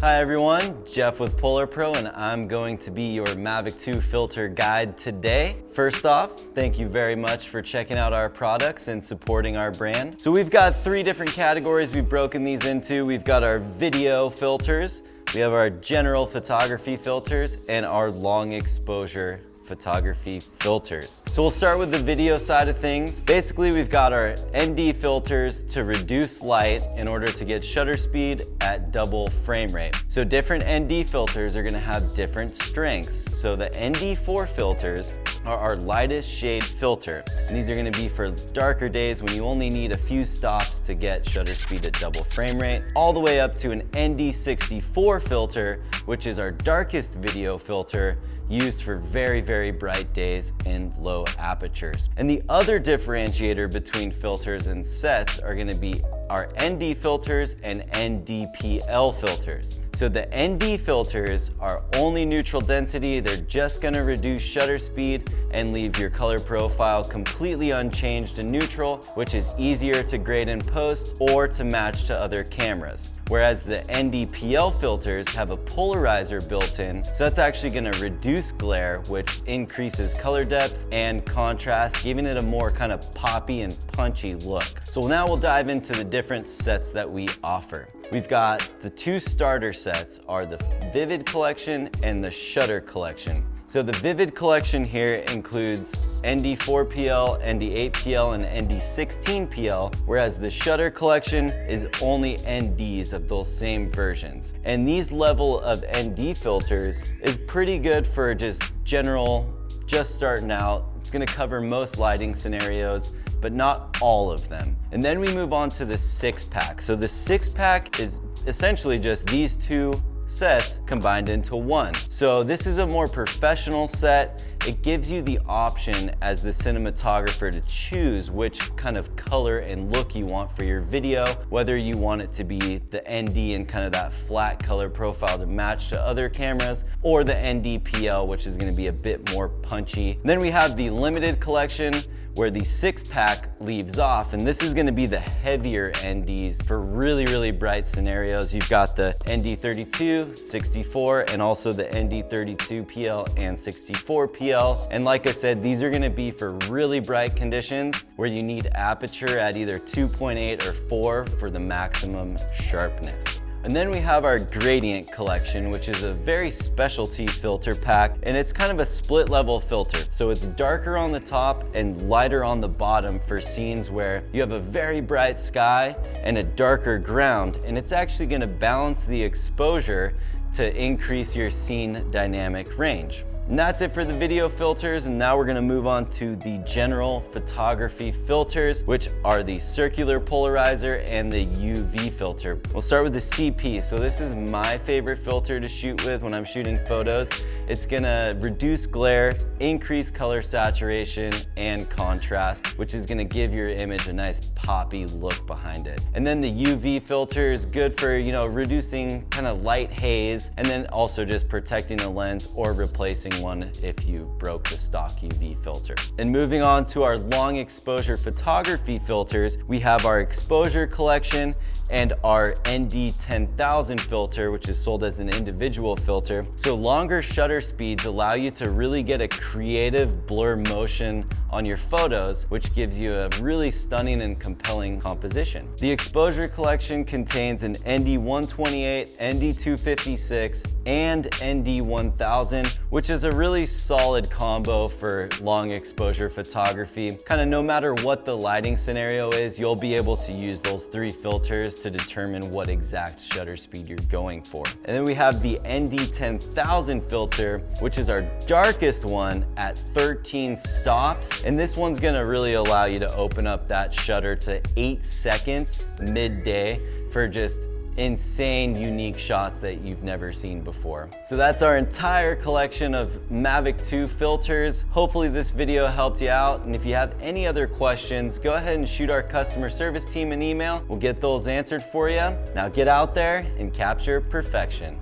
Hi everyone, Jeff with PolarPro, and I'm going to be your Mavic 2 filter guide today. First off, thank you very much for checking out our products and supporting our brand. So we've got three different categories we've broken these into. We've got our video filters, we have our general photography filters, and our long exposure photography filters. So we'll start with the video side of things. Basically, we've got our ND filters to reduce light in order to get shutter speed at double frame rate. So different ND filters are gonna have different strengths. So the ND4 filters are our lightest shade filter. And these are gonna be for darker days when you only need a few stops to get shutter speed at double frame rate, all the way up to an ND64 filter, which is our darkest video filter, used for very, very bright days and low apertures. And the other differentiator between filters and sets are gonna be our ND filters and NDPL filters. So the ND filters are only neutral density. They're just gonna reduce shutter speed and leave your color profile completely unchanged and neutral, which is easier to grade in post or to match to other cameras. Whereas the NDPL filters have a polarizer built in, so that's actually gonna reduce glare, which increases color depth and contrast, giving it a more kind of poppy and punchy look. So now we'll dive into the different sets that we offer. We've got the two starter sets are the Vivid Collection and the Shutter Collection. So the Vivid Collection here includes ND4PL, ND8PL, and ND16PL, whereas the Shutter Collection is only NDs of those same versions. And these level of ND filters is pretty good for just general, just starting out. It's gonna cover most lighting scenarios, but not all of them. And then we move on to the 6-pack. So the 6-pack is essentially just these two sets combined into one. So this is a more professional set. It gives you the option as the cinematographer to choose which kind of color and look you want for your video, whether you want it to be the ND and kind of that flat color profile to match to other cameras, or the NDPL, which is gonna be a bit more punchy. And then we have the Limited Collection, where the 6-pack leaves off, and this is gonna be the heavier NDs for really, really bright scenarios. You've got the ND32, 64, and also the ND32PL and 64PL. And like I said, these are gonna be for really bright conditions where you need aperture at either 2.8 or 4 for the maximum sharpness. And then we have our Gradient Collection, which is a very specialty filter pack, and it's kind of a split level filter. So it's darker on the top and lighter on the bottom for scenes where you have a very bright sky and a darker ground, and it's actually gonna balance the exposure to increase your scene dynamic range. And that's it for the video filters, and now we're gonna move on to the general photography filters, which are the Circular Polarizer and the UV filter. We'll start with the CP. So this is my favorite filter to shoot with when I'm shooting photos. It's gonna reduce glare, increase color saturation and contrast, which is gonna give your image a nice poppy look behind it. And then the UV filter is good for, reducing kind of light haze, and then also just protecting the lens or replacing one if you broke the stock UV filter. And moving on to our long exposure photography filters, we have our Exposure Collection and our ND10,000 filter, which is sold as an individual filter. So longer shutter speeds allow you to really get a creative blur motion on your photos, which gives you a really stunning and compelling composition. The Exposure Collection contains an ND128, ND256, and ND1000, which is a really solid combo for long exposure photography. Kind of no matter what the lighting scenario is, you'll be able to use those three filters to determine what exact shutter speed you're going for. And then we have the ND10,000 filter, which is our darkest one at 13 stops. And this one's gonna really allow you to open up that shutter to 8 seconds midday for just insane, unique shots that you've never seen before. So that's our entire collection of Mavic 2 filters. Hopefully this video helped you out. And if you have any other questions, go ahead and shoot our customer service team an email. We'll get those answered for you. Now get out there and capture perfection.